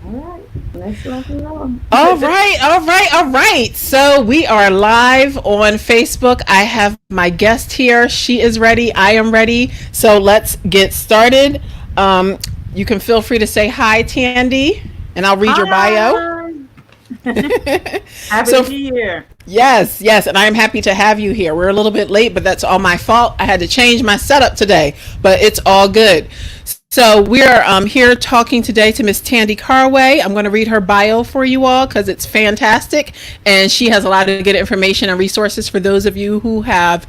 All right, let's rock and roll. All right. So we are live on Facebook. I have my guest here. She is ready. I am ready. So let's get started. Um, you can feel free to say hi, Tandy, and I'll read your bio. Hi, happy to So be here. yes, and I am happy to have you here. We're a little bit late, but that's all my fault. I had to change my setup today, but it's all good. So we're here talking today to Miss Tandy Carway. I'm going to read her bio for you all because it's fantastic, and she has a lot of good information and resources for those of you who have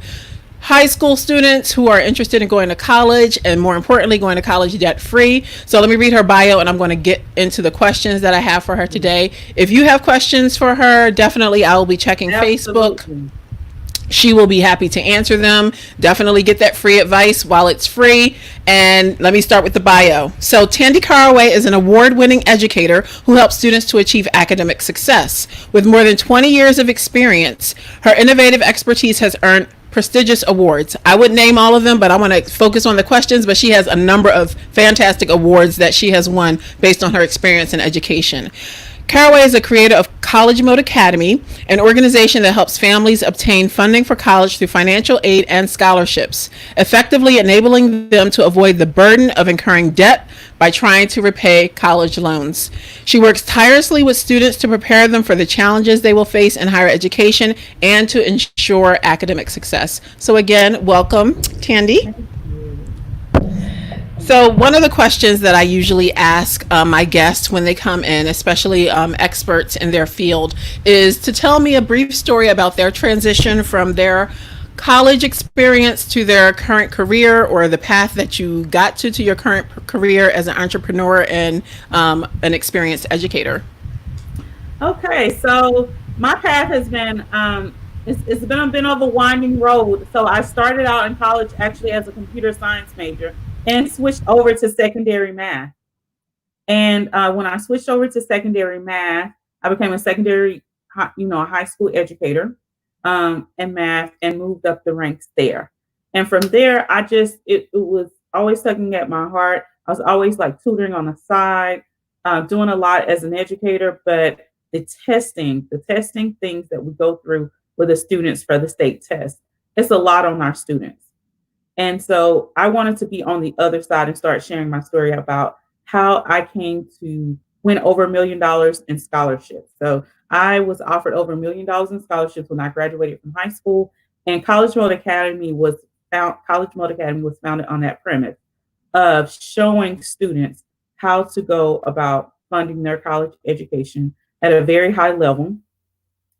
high school students who are interested in going to college, and more importantly going to college debt free. So let me read her bio and I'm going to get into the questions that I have for her today. If you have questions for her, definitely I will be checking Facebook. Absolutely. She will be happy to answer them. Definitely get that free advice while it's free. And let me start with the bio. So, Tandy Caraway is an award winning educator who helps students to achieve academic success. With more than 20 years of experience, her innovative expertise has earned prestigious awards. I would name all of them, but I want to focus on the questions. But she has a number of fantastic awards that she has won based on her experience in education. Caraway is a creator of College Mode Academy, an organization that helps families obtain funding for college through financial aid and scholarships, effectively enabling them to avoid the burden of incurring debt by trying to repay college loans. She works tirelessly with students to prepare them for the challenges they will face in higher education and to ensure academic success. So, again, welcome, Tandy. Thank you. So, one of the questions that I usually ask my guests when they come in, especially experts in their field, is to tell me a brief story about their transition from their college experience to their current career, or the path that you got to your current career as an entrepreneur and an experienced educator. Okay, so my path has been it's been a bit of a winding road. So I started out in college actually as a computer science major and switched over to secondary math. And when I switched over to secondary math, I became a secondary, a high school educator in math and moved up the ranks there. And from there, it was always tugging at my heart. I was always like tutoring on the side, doing a lot as an educator, but the testing things that we go through with the students for the state test, it's a lot on our students. And so I wanted to be on the other side and start sharing my story about how I came to win over $1 million in scholarships. So I was offered over $1 million in scholarships when I graduated from high school, and College Mode Academy was founded on that premise of showing students how to go about funding their college education at a very high level,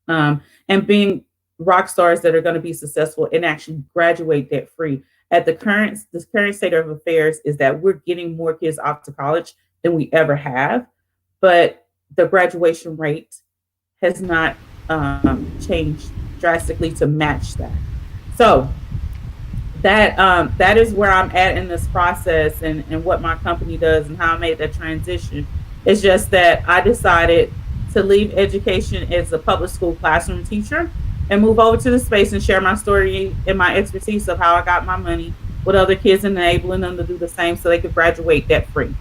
and being rock stars that are going to be successful and actually graduate debt free. The current state of affairs is that we're getting more kids off to college than we ever have, but the graduation rate has not changed drastically to match that. So that is where I'm at in this process, and what my company does and how I made that transition. It's just that I decided to leave education as a public school classroom teacher and move over to the space and share my story and my expertise of how I got my money with other kids, enabling them to do the same so they could graduate debt free.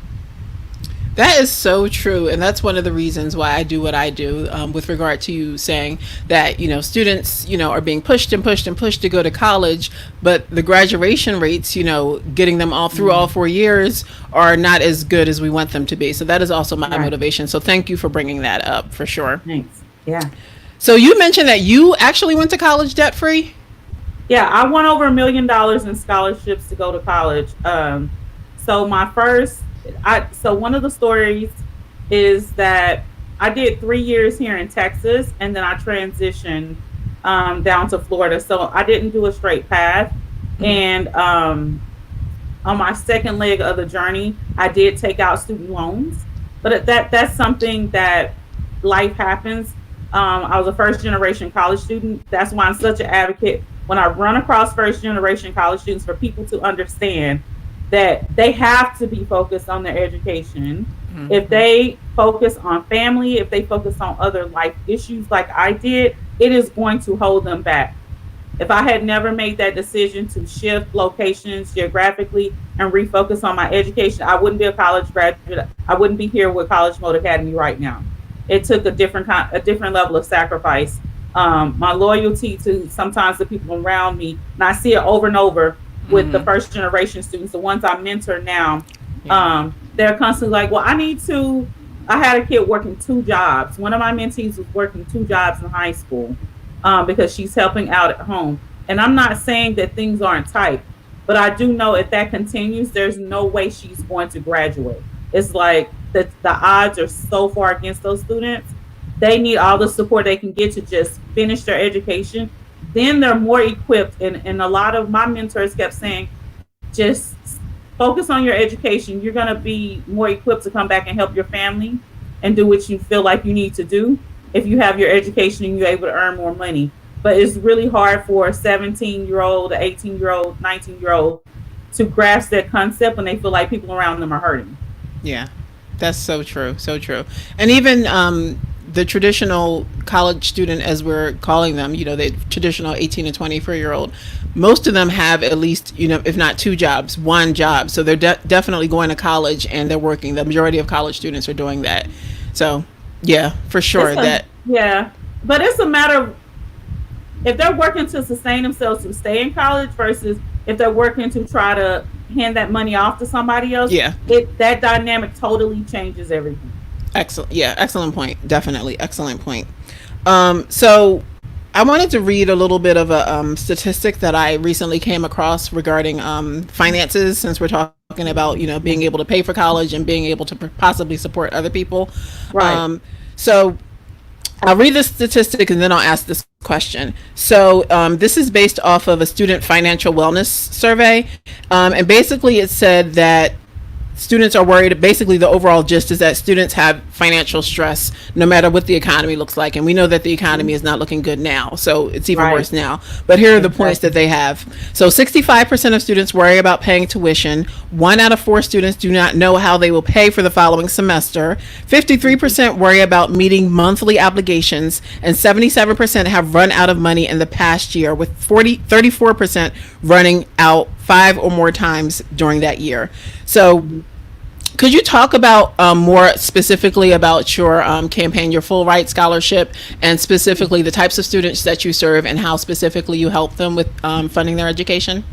That is so true, and that's one of the reasons why I do what I do. With regard to you saying that students are being pushed and pushed and pushed to go to college, but the graduation rates, getting them all through all Mm, 4 years are not as good as we want them to be. So that is also my right. motivation. So thank you for bringing that up for sure. Thanks. Yeah. So you mentioned that you actually went to college debt free. Yeah, I won over $1 million in scholarships to go to college. So my first, so one of the stories is that I did 3 years here in Texas, and then I transitioned down to Florida. So I didn't do a straight path, and on my second leg of the journey, I did take out student loans, but that's something that life happens. I was a first generation college student. That's why I'm such an advocate when I run across first generation college students, for people to understand that they have to be focused on their education. If they focus on family, if they focus on other life issues like I did, it is going to hold them back. If I had never made that decision to shift locations geographically and refocus on my education, I wouldn't be a college graduate. I wouldn't be here with College Mode Academy right now. It took a different level of sacrifice. My loyalty to sometimes the people around me, and I see it over and over with the Mm-hmm. first generation students, the ones I mentor now. Yeah. They're constantly like, well, I need to. I had a kid working two jobs. One of my mentees was working two jobs in high school because she's helping out at home. And I'm not saying that things aren't tight, but I do know if that continues, there's no way she's going to graduate. It's like the odds are so far against those students. They need all the support they can get to just finish their education. Then they're more equipped. And a lot of my mentors kept saying, just focus on your education. You're going to be more equipped to come back and help your family and do what you feel like you need to do if you have your education and you're able to earn more money. But it's really hard for a 17-year-old, an 18-year-old, 19-year-old to grasp that concept when they feel like people around them are hurting. Yeah, that's so true, so true. And even the traditional college student, as we're calling them, the traditional 18 to 24-year-old, most of them have at least, if not two jobs, one job. So they're definitely going to college and they're working. The majority of college students are doing that. So, yeah, for sure It's a that. yeah, but it's a matter of if they're working to sustain themselves to stay in college versus if they're working to try to hand that money off to somebody else. Yeah, It that dynamic totally changes everything. excellent. Yeah, excellent point. Definitely, excellent point. So I wanted to read a little bit of a statistic that I recently came across regarding finances, since we're talking about being able to pay for college and being able to possibly support other people. Right. So I'll read this statistic and then I'll ask this question. So this is based off of a student financial wellness survey, and basically it said that students are worried. Basically, the overall gist is that students have financial stress no matter what the economy looks like. And we know that the economy is not looking good now. So it's even Right. worse now. But here are the points that Exactly. they have. So 65% of students worry about paying tuition. 1 out of 4 students do not know how they will pay for the following semester. 53% worry about meeting monthly obligations. And 77% have run out of money in the past year, with 34% running out 5 or more times during that year. So could you talk about more specifically about your campaign, your Full Ride Scholarship, and specifically the types of students that you serve and how specifically you help them with funding their education?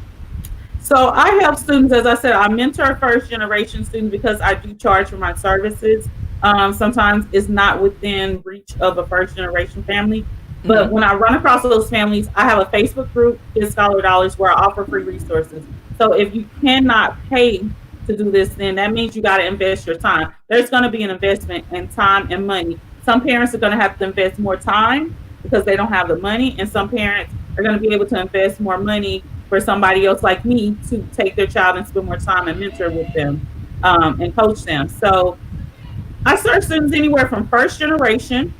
So I help students, as I said, I mentor first generation students because I do charge for my services. Sometimes it's not within reach of a first generation family. But Mm-hmm. when I run across those families, I have a Facebook group, Get Scholar Dollars, where I offer free resources. So if you cannot pay to do this, then that means you got to invest your time. There's going to be an investment in time and money. Some parents are going to have to invest more time because they don't have the money, and some parents are going to be able to invest more money for somebody else like me to take their child and spend more time and mentor with them and coach them. So I serve students anywhere from first generation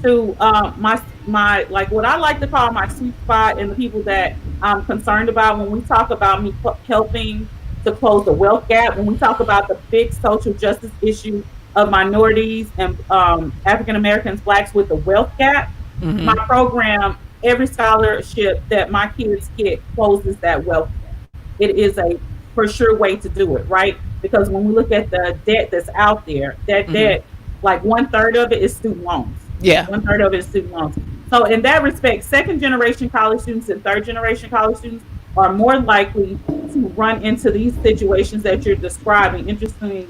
to my like what I like to call my sweet spot and the people that I'm concerned about when we talk about me helping to close the wealth gap. When we talk about the big social justice issue of minorities and African Americans, blacks with the wealth gap, my Mm-hmm. program, every scholarship that my kids get closes that wealth gap. It is a for sure way to do it, right? Because when we look at the debt that's out there, that Mm-hmm. debt, like 1/3 of it is student loans. Yeah. 1/3 of it is student loans. So in that respect, second generation college students and third generation college students are more likely to run into these situations that you're describing. Interestingly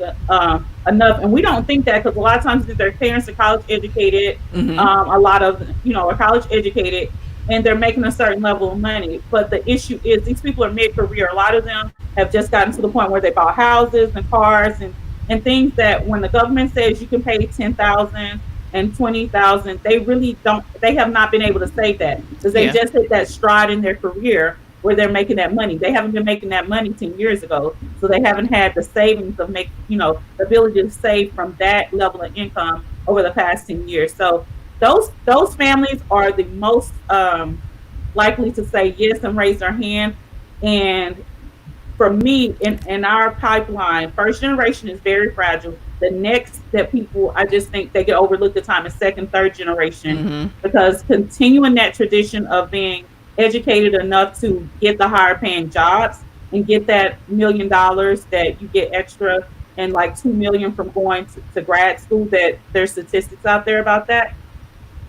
enough, and we don't think that because a lot of times their parents are college educated, Mm-hmm. a lot of are college educated, and they're making a certain level of money. But the issue is these people are mid-career. A lot of them have just gotten to the point where they bought houses and cars and things that when the government says you can pay 10,000 and 20,000, they really don't. They have not been able to save that because they Yeah. just hit that stride in their career where they're making that money. They haven't been making that money 10 years ago, so they haven't had the savings of the ability to save from that level of income over the past 10 years. So those families are the most likely to say yes and raise their hand. And for me, in our pipeline, first generation is very fragile. The next that people, I just think they get overlooked the time is second, third generation, Mm-hmm. because continuing that tradition of being educated enough to get the higher paying jobs and get that $1 million that you get extra and like 2 million from going to grad school. That there's statistics out there about that.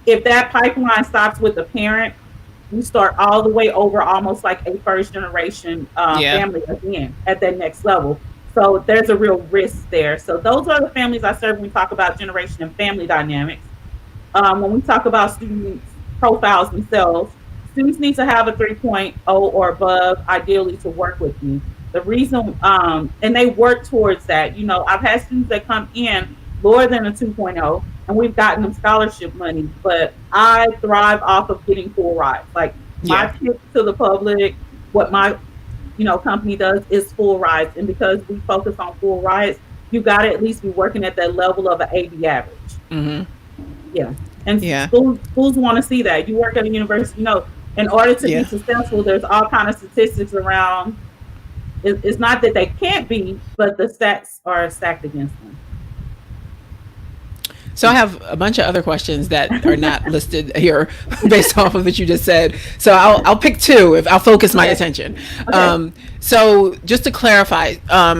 If that pipeline stops with the parent, we start all the way over almost like a first generation Yeah. family again at that next level. So there's a real risk there. So those are the families I serve when we talk about generation and family dynamics. When we talk about students' profiles themselves, students need to have a 3.0 or above, ideally, to work with me. The reason, and they work towards that. You know, I've had students that come in lower than a 2.0, and we've gotten them scholarship money, but I thrive off of getting full rides. Like my Yeah. tip to the public, what my company does is full rides, and because we focus on full rides, you got to at least be working at that level of an AB average. Mm-hmm. Yeah. And Yeah. schools want to see that. You work at a university, in order to be Yeah. successful, there's all kind of statistics around. It's not that they can't be, but the stats are stacked against them. So I have a bunch of other questions that are not listed here based off of what you just said. So I'll pick two if I'll focus my Okay. attention. Okay. So just to clarify,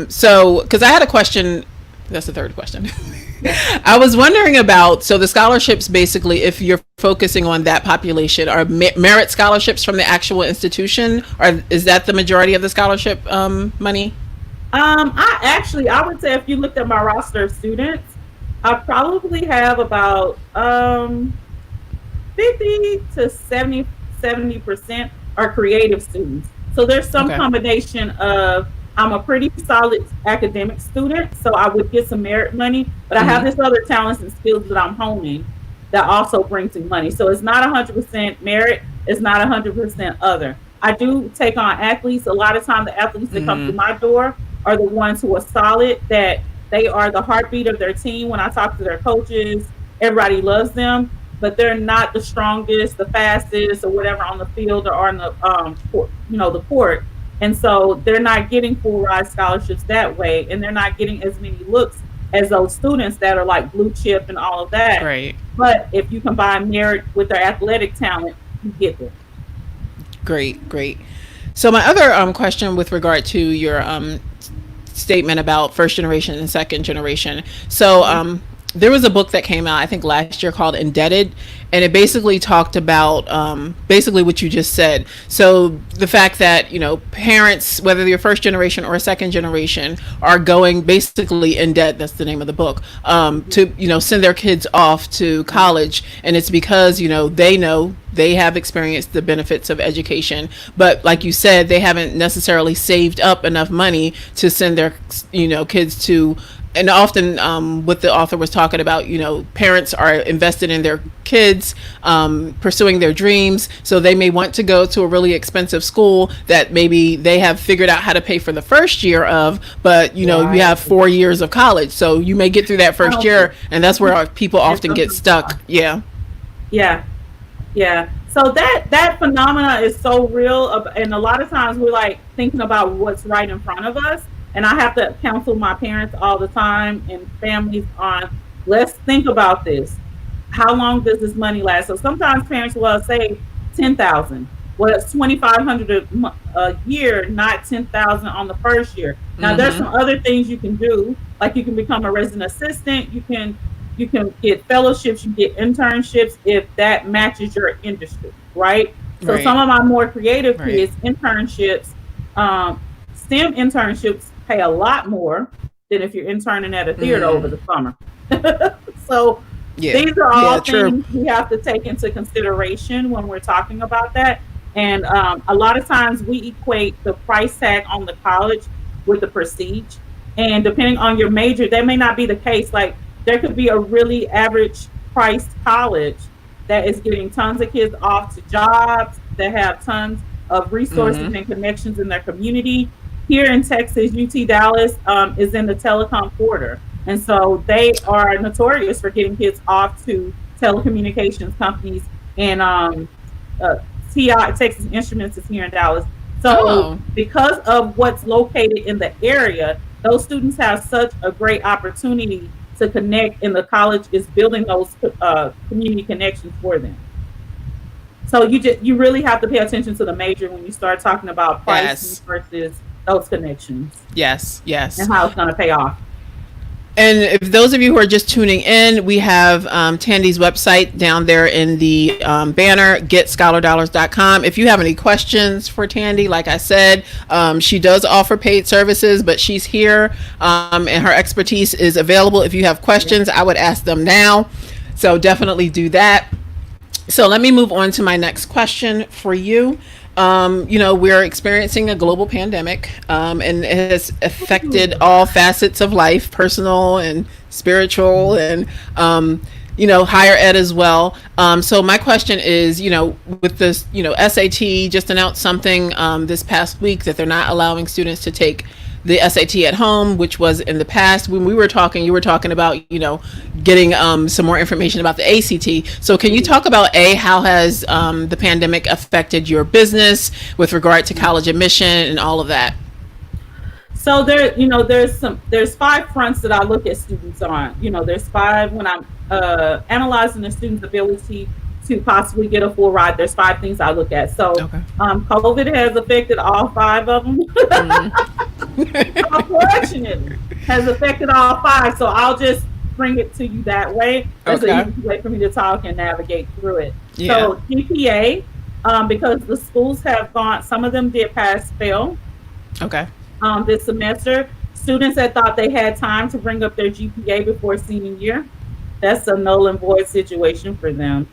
so because I had a question, that's the third question. I was wondering about, so the scholarships basically, if you're focusing on that population, are merit scholarships from the actual institution, or is that the majority of the scholarship money? I would say if you looked at my roster of students, I probably have about 50 to 70% are creative students. So there's some Okay. combination of I'm a pretty solid academic student, so I would get some merit money, but I have Mm-hmm. this other talents and skills that I'm honing that also brings me money. So it's not 100% merit, it's not 100% other. I do take on athletes. A lot of times the athletes that come through Mm-hmm. my door are the ones who are solid, that they are the heartbeat of their team. When I talk to their coaches, everybody loves them, but they're not the strongest, the fastest, or whatever on the field or on the court, the court. And so they're not getting full ride scholarships that way, and they're not getting as many looks as those students that are like blue chip and all of that. Right. But if you combine merit with their athletic talent, you get there. Great, great. So my other question with regard to your statement about first generation and second generation. So there was a book that came out, I think last year, called Indebted, and it basically talked about basically what you just said. So the fact that parents, whether you're first generation or second generation, are going basically in debt. That's the name of the book. To send their kids off to college, and it's because they know they have experienced the benefits of education, but like you said, they haven't necessarily saved up enough money to send their kids to. And often what the author was talking about, parents are invested in their kids, pursuing their dreams. So they may want to go to a really expensive school that maybe they have figured out how to pay for the first year of, but you Right. have 4 years of college. So you may get through that first Oh, year, and that's where people it's often get something. stuck. Yeah. Yeah. Yeah. So that phenomena is so real, and a lot of times we're like thinking about what's right in front of us. And I have to counsel my parents all the time and families on, let's think about this. How long does this money last? So sometimes parents will say 10,000. Well, it's 2,500 a year, not 10,000 on the first year. Now there's Mm-hmm. some other things you can do, like you can become a resident assistant. You can get fellowships, you get internships if that matches your industry, right? So Right. some of my more creative Right. kids, internships, STEM internships pay a lot more than if you're interning at a theater over Mm. the summer. So Yeah. these are Yeah. all True. things we have to take into consideration when we're talking about that. And a lot of times we equate the price tag on the college with the prestige. And depending on your major, that may not be the case. Like there could be a really average priced college that is getting tons of kids off to jobs, that have tons of resources Mm-hmm. and connections in their community. Here in Texas, UT Dallas is in the telecom quarter. And so they are notorious for getting kids off to telecommunications companies, and uh, TI, Texas Instruments, is here in Dallas. So Oh. because of what's located in the area, those students have such a great opportunity to connect, and the college is building those community connections for them. So you really have to pay attention to the major when you start talking about pricing Yes. versus those connections Yes. and Yes. how it's going to pay off. And if those of you who are just tuning in, we have Tandy's website down there in the banner, getscholardollars.com. If you have any questions for Tandy, like I said, she does offer paid services, but she's here and her expertise is available. If you have Yeah. questions, I would ask them now. So definitely do that. So let me move on to my next question for you. We're experiencing a global pandemic, and it has affected all facets of life, personal and spiritual, and higher ed as well. So my question is, with this, SAT just announced something this past week that they're not allowing students to take the SAT at home, which was in the past. When we were talking, you were talking about, getting some more information about the ACT. So can you talk about how has the pandemic affected your business with regard to college admission and all of that? So there's five fronts that I look at students on. There's five when I'm analyzing a student's ability to possibly get a full ride. There's five things I look at. So Okay. COVID has affected all five of them. Unfortunately, has affected all five. So I'll just bring it to you that way. That's Okay. an easy way for me to talk and navigate through it. Yeah. So GPA, because the schools have gone, some of them did pass fail Okay. this semester. Students that thought they had time to bring up their GPA before senior year, that's a null and void situation for them.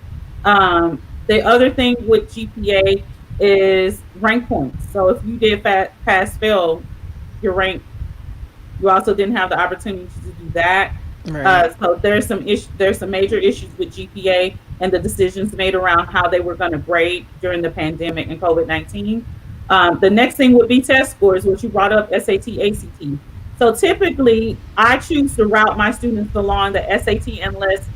The other thing with GPA is rank points. So if you did pass fail your rank, you also didn't have the opportunity to do that. Right. So there's some major issues with GPA and the decisions made around how they were going to grade during the pandemic and COVID-19. The next thing would be test scores, which you brought up, SAT, ACT. So typically, I choose to route my students along the SAT unless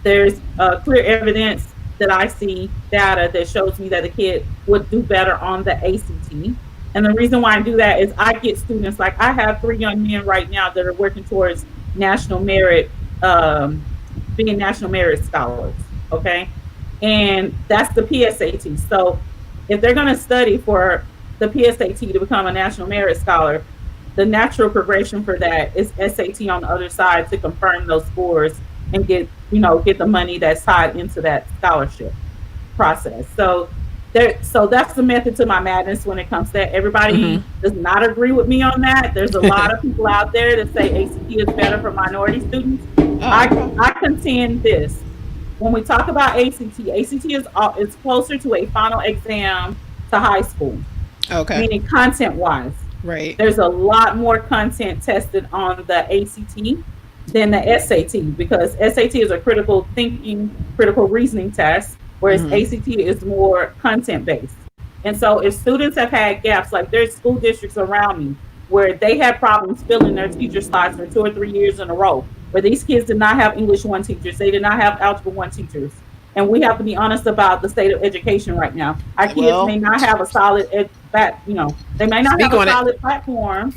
there's clear evidence that I see data that shows me that the kid would do better on the ACT. And the reason why I do that is I get students, like I have three young men right now that are working towards national merit, being national merit scholars. Okay. And that's the PSAT. So if they're going to study for the PSAT to become a national merit scholar, the natural progression for that is SAT on the other side to confirm those scores and get the money that's tied into that scholarship process. So that's the method to my madness when it comes to that. Everybody does not agree with me on that. There's a lot of people out there that say ACT is better for minority students. I contend this. When we talk about ACT is closer to a final exam to high school. Okay. Meaning content wise. Right. There's a lot more content tested on the ACT than the SAT, because SAT is a critical thinking, critical reasoning test, whereas ACT is more content based. And so if students have had gaps, like there's school districts around me where they had problems filling their teacher slots for 2 or 3 years in a row, where these kids did not have English 1 teachers, they did not have Algebra 1 teachers. And we have to be honest about the state of education right now. Our kids may not have a solid they may not have a solid platform,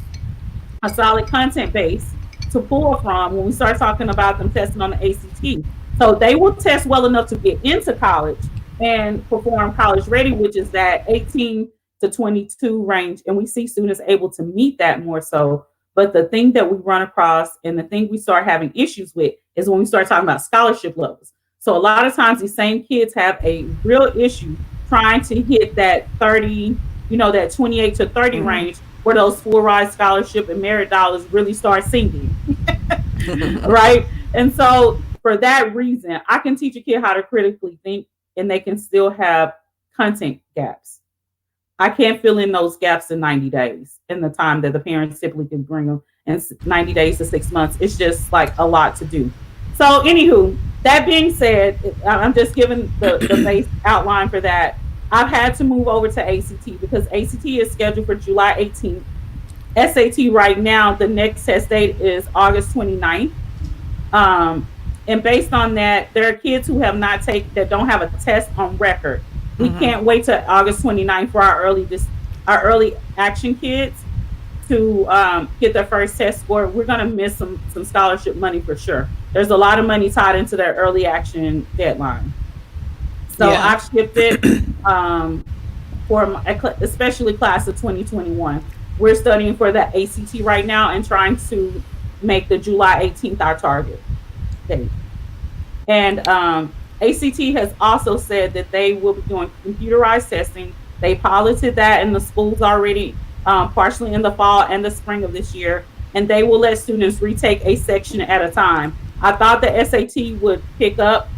a solid content base to pull from when we start talking about them testing on the ACT. So they will test well enough to get into college and perform college ready, which is that 18 to 22 range. And we see students able to meet that more so. But the thing that we run across and the thing we start having issues with is when we start talking about scholarship levels. So a lot of times these same kids have a real issue trying to hit that 30, that 28 to 30 range where those full ride scholarship and merit dollars really start sinking. Right? And so for that reason, I can teach a kid how to critically think and they can still have content gaps. I can't fill in those gaps in 90 days in the time that the parents typically can bring them in 90 days to 6 months. It's just like a lot to do. So anywho, that being said, I'm just giving the base outline for that. I've had to move over to ACT because ACT is scheduled for July 18th. SAT right now, the next test date is August 29th. And based on that, there are kids who have not taken, that don't have a test on record. We can't wait till August 29th for our early action kids to get their first test score. We're going to miss some scholarship money for sure. There's a lot of money tied into their early action deadline. So Yeah. I've shifted um, especially class of 2021. We're studying for the ACT right now and trying to make the July 18th our target date. And ACT has also said that they will be doing computerized testing. They piloted that in the schools already, partially in the fall and the spring of this year. And they will let students retake a section at a time. I thought the SAT would pick up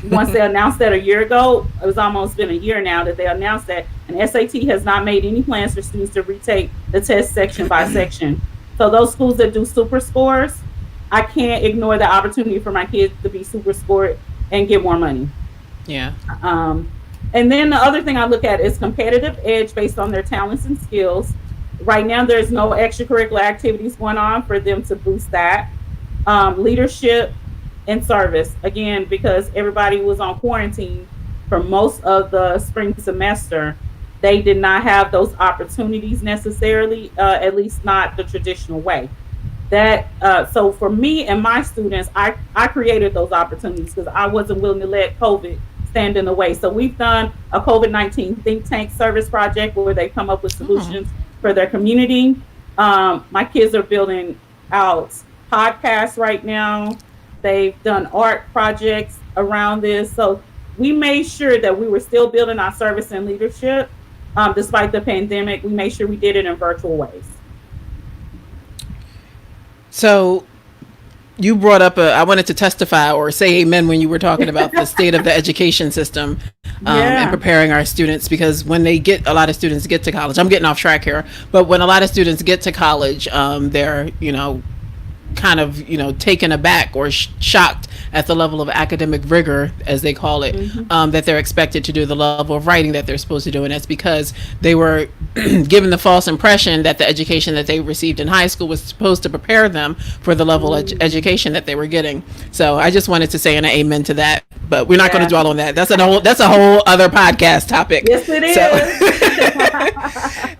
once they announced that a year ago. It was almost been a year now that they announced that. And SAT has not made any plans for students to retake the test section by section. So those schools that do super scores, I can't ignore the opportunity for my kids to be super scored and get more money. Yeah. Um, and then the other thing I look at is competitive edge based on their talents and skills. Right now, there's no extracurricular activities going on for them to boost that. Leadership and service, again, because everybody was on quarantine for most of the spring semester, they did not have those opportunities necessarily, at least not the traditional way. That so for me and my students, I created those opportunities because I wasn't willing to let COVID stand in the way. So we've done a COVID-19 think tank service project where they come up with Oh. solutions for their community. My kids are building out podcasts right now. They've done art projects around this. So we made sure that we were still building our service and leadership. Despite the pandemic, we made sure we did it in virtual ways. So you brought up I wanted to testify or say amen when you were talking about the state of the education system, and Yeah. preparing our students, because when a lot of students get to college, I'm getting off track here, but when a lot of students get to college, they're, kind of, taken aback or shocked at the level of academic rigor, as they call it, Hmm. that they're expected to do, the level of writing that they're supposed to do. And that's because they were given the false impression that the education that they received in high school was supposed to prepare them for the level of education that they were getting. So I just wanted to say an amen to that, but we're not going to Yeah. dwell on that. That's a whole other podcast topic. Yes, it is.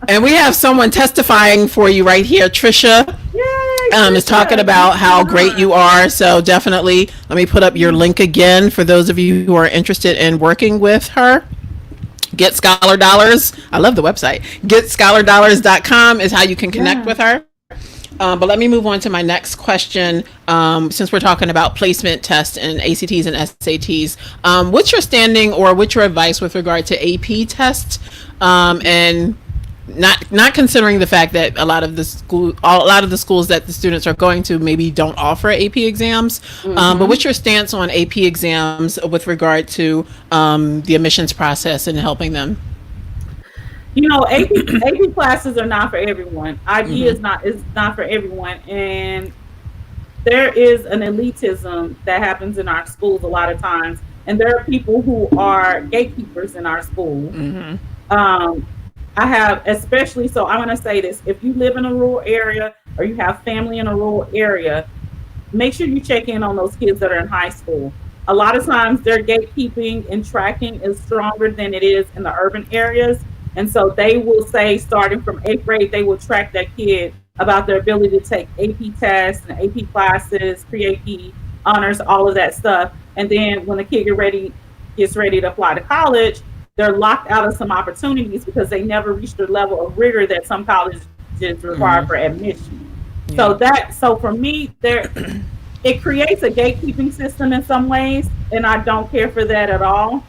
And we have someone testifying for you right here. Trisha Yay, is talking Trisha. about how great you are. So definitely, let me put up your link again for those of you who are interested in working with her. Get Scholar Dollars. I love the website. GetScholarDollars.com is how you can connect Yeah. with her. But let me move on to my next question. Since we're talking about placement tests and ACTs and SATs, what's your standing or what's your advice with regard to AP tests? And not considering the fact that a lot of the schools that the students are going to maybe don't offer AP exams, but what's your stance on AP exams with regard to the admissions process and helping them? AP classes are not for everyone. IB is not for everyone, and there is an elitism that happens in our schools a lot of times, and there are people who are gatekeepers in our schools. Mm-hmm. Um, I have, especially, so I'm going to say this: if you live in a rural area or you have family in a rural area, make sure you check in on those kids that are in high school. A lot of times their gatekeeping and tracking is stronger than it is in the urban areas. And so they will say, starting from eighth grade, they will track that kid about their ability to take AP tests and AP classes, pre-AP, honors, all of that stuff. And then when the kid gets ready to apply to college, they're locked out of some opportunities because they never reached the level of rigor that some colleges require for admission. Yeah. So for me, it creates a gatekeeping system in some ways, and I don't care for that at all.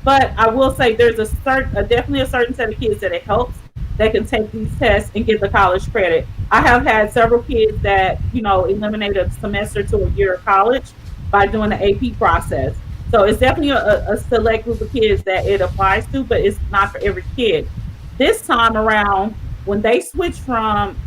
But I will say there's definitely a certain set of kids that it helps that can take these tests and get the college credit. I have had several kids that eliminate a semester to a year of college by doing the AP process. So it's definitely a select group of kids that it applies to, but it's not for every kid. This time around, when they switch from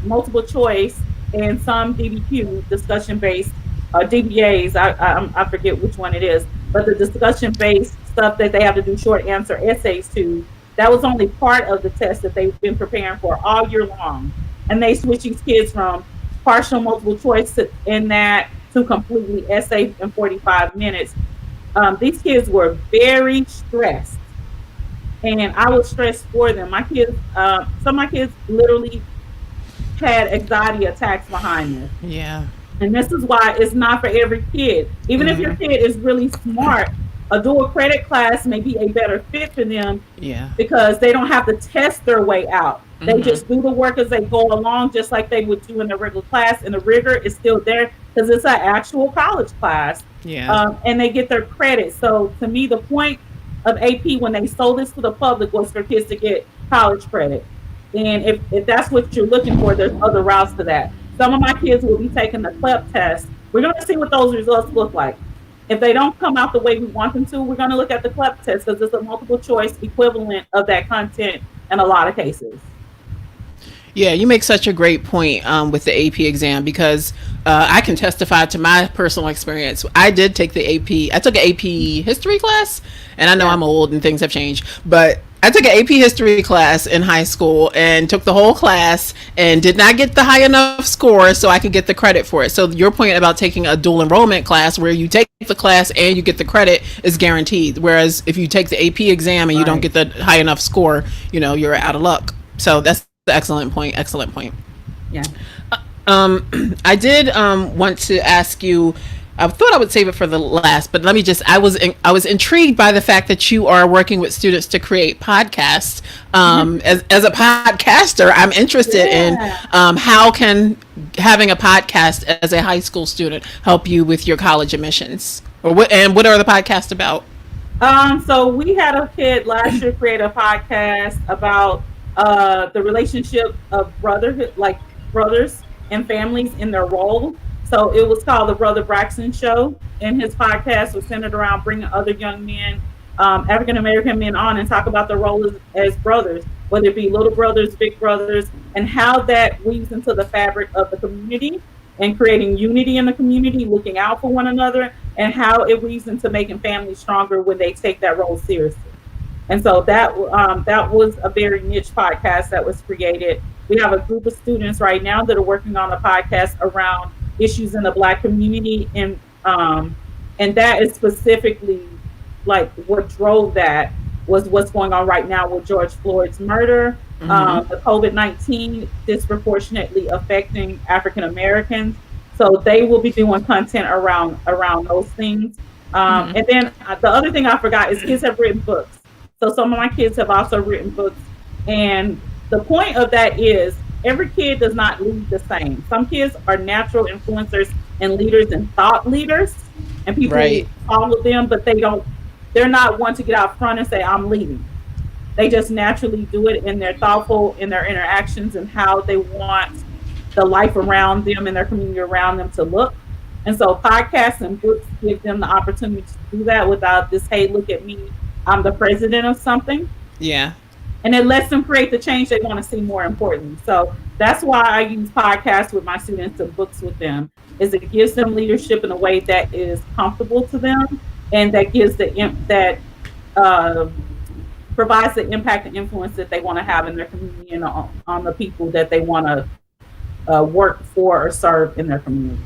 multiple choice and some DBQ, discussion based, DBAs, I forget which one it is, but the discussion based stuff that they have to do short answer essays to, that was only part of the test that they've been preparing for all year long. And they switch these kids from partial multiple choice in that to completely essay in 45 minutes. These kids were very stressed, and I was stressed for them. Some of my kids literally had anxiety attacks behind this. Yeah. And this is why it's not for every kid. Even if your Mm-hmm. kid is really smart, A dual credit class may be a better fit for them Yeah. because they don't have to test their way out. They Mm-hmm. just do the work as they go along, just like they would do in a regular class, and the rigor is still there because it's an actual college class, Yeah. and they get their credit. So, to me, the point of AP when they sold this to the public was for kids to get college credit. And if that's what you're looking for, there's other routes to that. Some of my kids will be taking the CLEP test. We're going to see what those results look like. If they don't come out the way we want them to, we're going to look at the CLEP test because it's a multiple choice equivalent of that content in a lot of cases. Yeah, you make such a great point with the AP exam because I can testify to my personal experience. I did take the AP. I took an AP history class, and I know Yeah. I'm old and things have changed, but I took an AP history class in high school and took the whole class and did not get the high enough score so I could get the credit for it. So your point about taking a dual enrollment class where you take the class and you get the credit is guaranteed. Whereas if you take the AP exam and you don't Right. get the high enough score, you're out of luck. So that's the excellent point. Excellent point. Yeah. I did want to ask you. I thought I would save it for the last, but let me just. I was intrigued by the fact that you are working with students to create podcasts. As a podcaster, I'm interested in Yeah. how can having a podcast as a high school student help you with your college admissions, or what are the podcasts about? So we had a kid last year create a podcast about the relationship of brotherhood, like brothers and families in their role. So it was called the Brother Braxton Show, and his podcast was centered around bringing other young men, African American men, on and talk about their role as brothers, whether it be little brothers, big brothers, and how that weaves into the fabric of the community and creating unity in the community, looking out for one another, and how it weaves into making families stronger when they take that role seriously. And so that was a very niche podcast that was created. We have a group of students right now that are working on a podcast around issues in the Black community, and that is specifically like what drove that was what's going on right now with George Floyd's murder, Mm-hmm. the COVID-19 disproportionately affecting African Americans. So they will be doing content around those things. Mm-hmm. And then the other thing I forgot is kids have written books. So some of my kids have also written books, and the point of that is every kid does not lead the same. Some kids are natural influencers and leaders and thought leaders, and people Right. follow them, but they're not one to get out front and say, I'm leading. They just naturally do it, and they're thoughtful in their interactions and how they want the life around them and their community around them to look. And so podcasts and books give them the opportunity to do that without this, hey, look at me, I'm the president of something. Yeah. And it lets them create the change they want to see, more importantly. So that's why I use podcasts with my students and books with them, is it gives them leadership in a way that is comfortable to them, and that gives that uh, provides the impact and influence that they want to have in their community and on the people that they want to work for or serve in their community.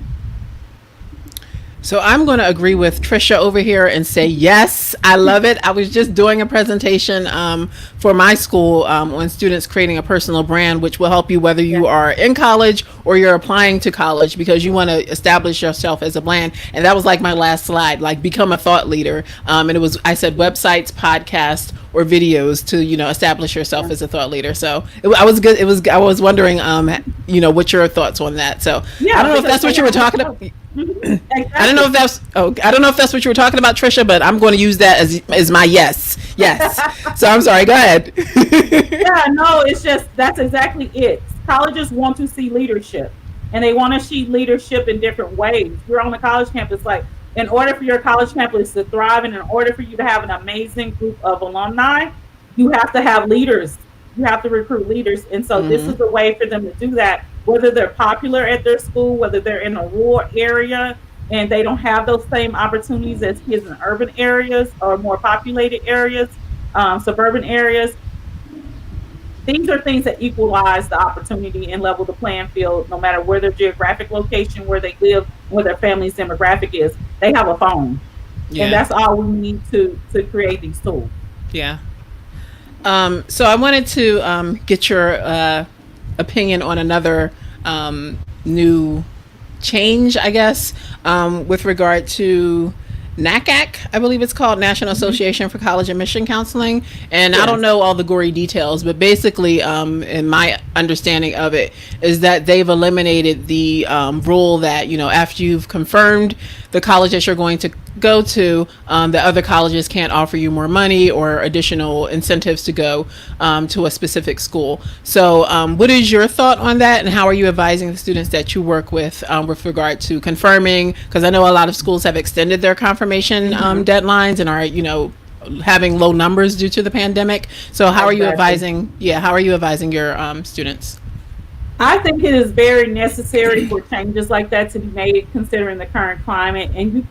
So I'm going to agree with Trisha over here and say yes, I love it. I was just doing a presentation for my school on students creating a personal brand, which will help you whether you Yeah. are in college or you're applying to college, because you want to establish yourself as a brand. And that was like my last slide, like become a thought leader. And I said websites, podcasts, or videos to establish yourself Yeah. as a thought leader. So I was good. I was wondering what your thoughts on that. So I Yeah, don't know if because that's what they you were have talking to about. know. Mhm. I don't know if Exactly. I don't know if that's what you were talking about, Trisha, but I'm going to use that as my yes. Yes. So I'm sorry. Go ahead. Yeah, no, it's just that's exactly it. Colleges want to see leadership, and they want to see leadership in different ways. You're on the college campus, like in order for your college campus to thrive, and in order for you to have an amazing group of alumni, you have to have leaders. You have to recruit leaders, and so this Hmm. is a way for them to do that. Whether they're popular at their school, whether they're in a rural area and they don't have those same opportunities as kids in urban areas or more populated areas, suburban areas, these are things that equalize the opportunity and level the playing field, no matter where their geographic location, where they live, where their family's demographic is. They have a phone, and Yeah. that's all we need to create these tools. Yeah. So I wanted to get your opinion on another new change, I guess, with regard to NACAC, I believe it's called, National Hmm. Association for College Admission Counseling. And I don't Yes. know all the gory details, but basically, in my understanding of it, is that they've eliminated the rule that, after you've confirmed the college that you're going to go to, the other colleges can't offer you more money or additional incentives to go to a specific school. So, what is your thought on that, and how are you advising the students that you work with regard to confirming? Because I know a lot of schools have extended their confirmation Hmm. deadlines and are, having low numbers due to the pandemic. So, how are you Exactly. advising? Yeah, how are you advising your students? I think it is very necessary for changes like that to be made considering the current climate. And you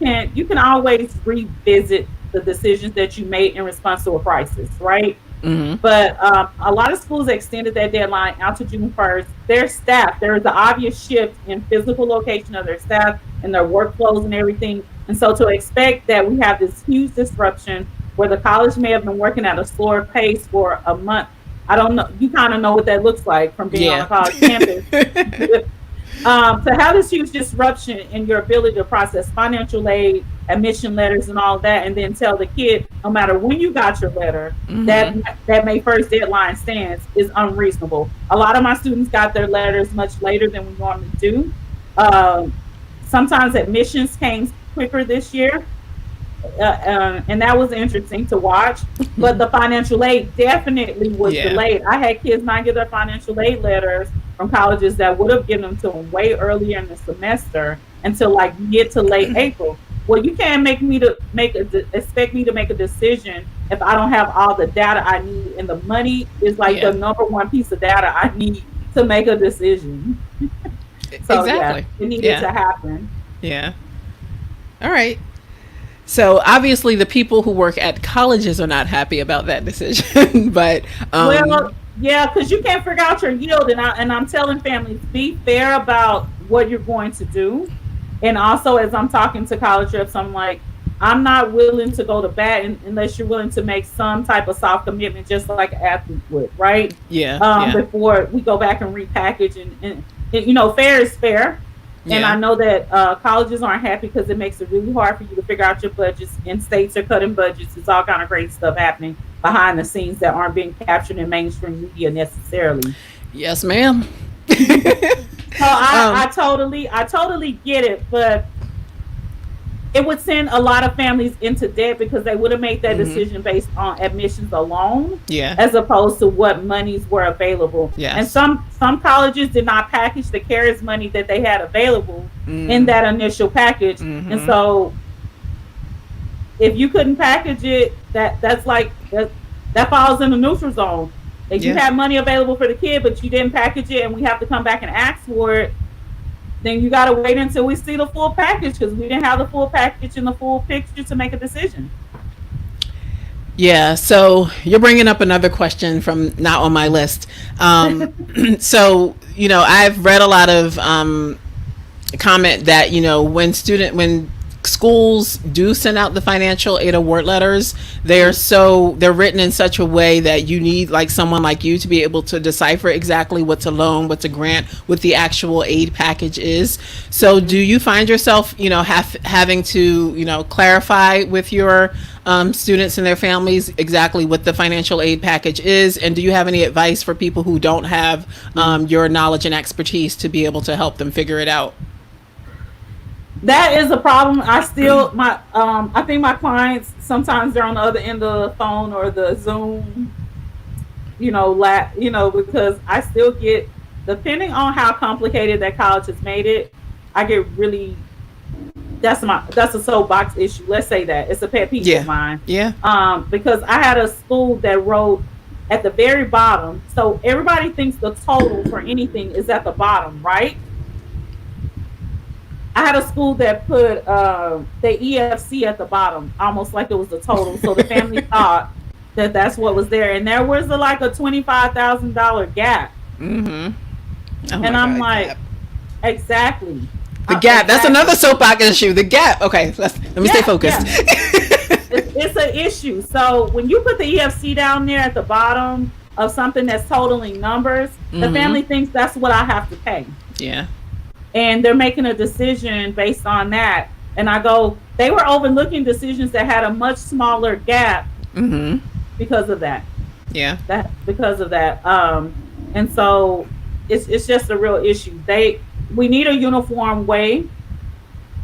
can always revisit the decisions that you made in response to a crisis, right? Mm-hmm. But a lot of schools extended that deadline out to June 1st. Their staff, there is an obvious shift in physical location of their staff and their workflows and everything. And so to expect that we have this huge disruption where the college may have been working at a slower pace for a month, I don't know. You kind of know what that looks like from being on a Yeah. college campus. To have this huge disruption in your ability to process financial aid, admission letters, and all of that, and then tell the kid, no matter when you got your letter, that Mm-hmm. that May 1st deadline stands is unreasonable. A lot of my students got their letters much later than we normally do. Um, Sometimes admissions came quicker this year, and that was interesting to watch. But the financial aid definitely was Yeah. delayed. I had kids not get their financial aid letters from colleges that would have given them to them way earlier in the semester until like mid to late April. Well, you can't expect me to make a decision if I don't have all the data I need, and the money is like the Yeah. number one piece of data I need to make a decision. So yeah, Exactly. it needed Yeah. to happen. Yeah. All right. So obviously, the people who work at colleges are not happy about that decision, but Well, yeah, because you can't figure out your yield, and I'm telling families, be fair about what you're going to do. And also, as I'm talking to college reps, I'm like, I'm not willing to go to bat unless you're willing to make some type of soft commitment, just like an athlete would, right? yeah, yeah, Before we go back and repackage, and fair is fair. And I yeah, know that colleges aren't happy because it makes it really hard for you to figure out your budgets. And states are cutting budgets. It's all kind of great stuff happening behind the scenes that aren't being captured in mainstream media necessarily. yes, ma'am. So I, um, I totally, I totally get it, but it would send a lot of families into debt because they would have made that hmm decision based on admissions alone, yeah, as opposed to what monies were available. And yes, some colleges did not package the CARES money that they had available in mm, that initial package. And hmm so if you couldn't package it, that falls in the neutral zone. If you yeah, have money available for the kid, but you didn't package it, and we have to come back and ask for it, then you got to wait until we see the full package because we didn't have the full package and the full picture to make a decision. yeah. So you're bringing up another question from not on my list. So I've read a lot of comment that when schools do send out the financial aid award letters, they're written in such a way that you need like someone like you to be able to decipher exactly what's a loan, what's a grant, what the actual aid package is. So do you find yourself having to clarify with your students and their families exactly what the financial aid package is, and do you have any advice for people who don't have your knowledge and expertise to be able to help them figure it out? That is a problem. I think my clients sometimes they're on the other end of the phone or the Zoom, because I still get, depending on how complicated that college has made it, I get really, that's a soapbox issue. Let's say that it's a pet peeve of Yeah, mine. yeah, Because I had a school that wrote at the very bottom, so everybody thinks the total for anything is at the bottom, right? I had a school that put the EFC at the bottom, almost like it was the total. So the family thought that that's what was there, and there was like a $25,000 gap. mm-hmm. Oh And my I'm god, like, gap. exactly, The gap. That's another exactly, soapbox issue. The gap. Okay, let me stay yeah, focused. yeah. It's an issue. So when you put the EFC down there at the bottom of something that's totaling numbers, the Mm-hmm. family thinks that's what I have to pay. Yeah. And they're making a decision based on that. And I go, they were overlooking decisions that had a much smaller gap Mm-hmm. because of that. Yeah. Because of that. And so it's just a real issue. We need a uniform way.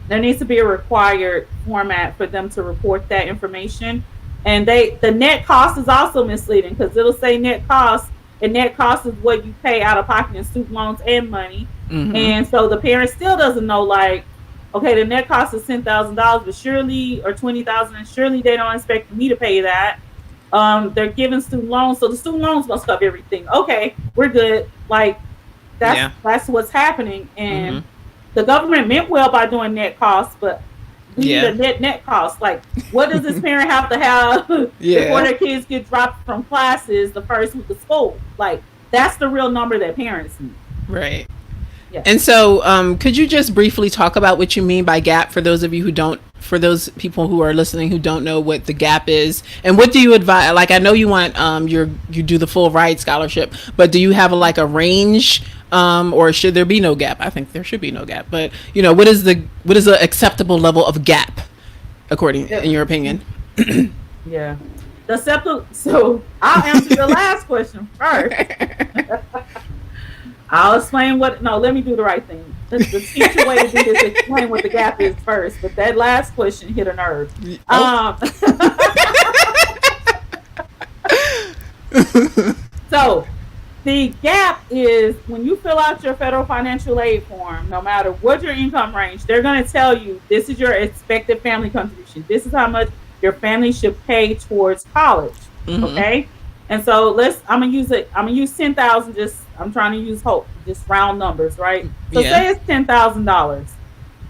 There needs to be a required format for them to report that information. And the net cost is also misleading because it'll say net cost, and net cost is what you pay out of pocket in student loans and money. Mm-hmm. And so the parent still doesn't know, like, okay, the net cost is $10,000, but surely, or 20,000, and surely they don't expect me to pay that. They're giving student loans, so the student loans must cover everything. Okay, we're good. Like, Yeah. that's what's happening, and Mm-hmm. the government meant well by doing net costs, but we need Yeah. a net cost. Like, what does this parent have to have before Yeah. their kids get dropped from classes the first week of school? Like, that's the real number that parents need. Right. Yeah. And so, could you just briefly talk about what you mean by gap for those of you who don't, for those people who are listening who don't know what the gap is, and what do you advise? Like, I know you want you do the full ride scholarship, but do you have like a range, or should there be no gap? I think there should be no gap, but what is the acceptable level of gap, according in your opinion? Yeah. So I'll answer the last question first. I'll explain no, let me do the right thing. The teacher way to do this is explain what the gap is first, but that last question hit a nerve. So the gap is when you fill out your federal financial aid form, no matter what your income range, they're going to tell you this is your expected family contribution. This is how much your family should pay towards college. Mm-hmm. Okay. And so I'm gonna use 10,000. I'm trying to use just round numbers, right? So say it's $10,000.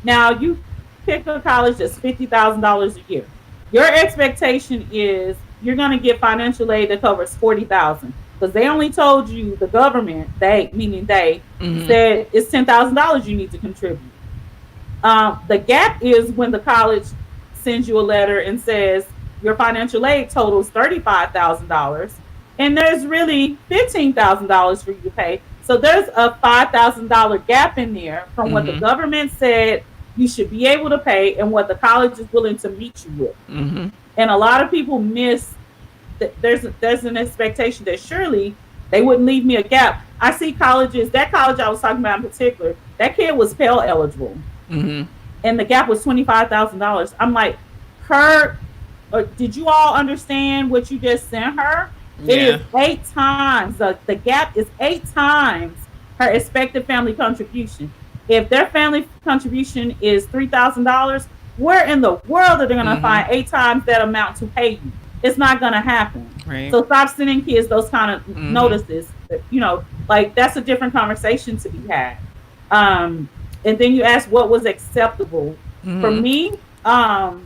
Now you pick a college that's $50,000 a year. Your expectation is you're gonna get financial aid that covers $40,000 because they only told you, the government, meaning they Mm-hmm. said it's $10,000 you need to contribute. The gap is when the college sends you a letter and says your financial aid totals $35,000. And there's really $15,000 for you to pay. So there's a $5,000 gap in there from Mm-hmm. what the government said you should be able to pay and what the college is willing to meet you with. Mm-hmm. And a lot of people miss that there's an expectation that surely they wouldn't leave me a gap. I see colleges, that college I was talking about in particular, that kid was Pell eligible. Mm-hmm. And the gap was $25,000. I'm like, did you all understand what you just sent her? It is 8 times. The gap is 8 times her expected family contribution. If their family contribution is $3,000, where in the world are they going to find 8 times that amount to pay you? It's not going to happen. Right. So stop sending kids those kind of notices. Like, that's a different conversation to be had. And then you ask what was acceptable. For me, I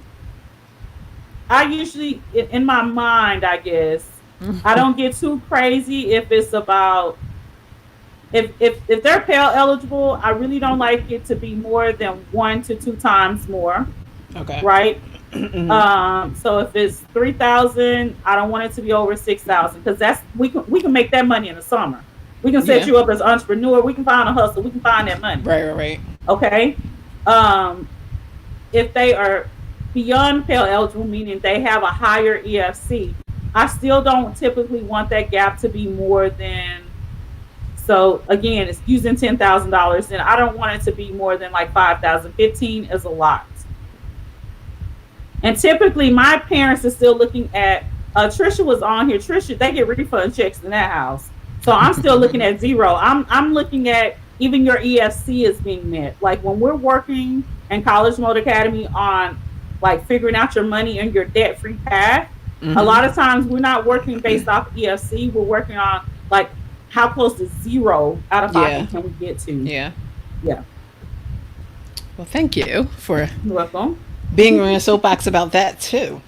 usually, in my mind, I guess, I don't get too crazy if it's about, if they're Pell eligible, I really don't like it to be more than 1 to 2 times more. Okay. Right. So if it's 3,000, I don't want it to be over 6,000 because we can make that money in the summer. We can set you up as an entrepreneur. We can find a hustle. We can find that money. Right. Okay. If they are beyond Pell eligible, meaning they have a higher EFC, I still don't typically want that gap to be more than. So again, it's using $10,000, and I don't want it to be more than like 5,000. 15 is a lot. And typically, my parents are still looking at. Trisha was on here. Trisha, they get refund checks in that house, so I'm still looking at zero. I'm looking at even your EFC is being met. Like when we're working in College Mode Academy on like figuring out your money and your debt-free path. A lot of times we're not working based off EFC. We're working on like how close to zero out of pocket can we get to? Yeah. Yeah. Well, thank you for You're welcome. being on a soapbox about that too.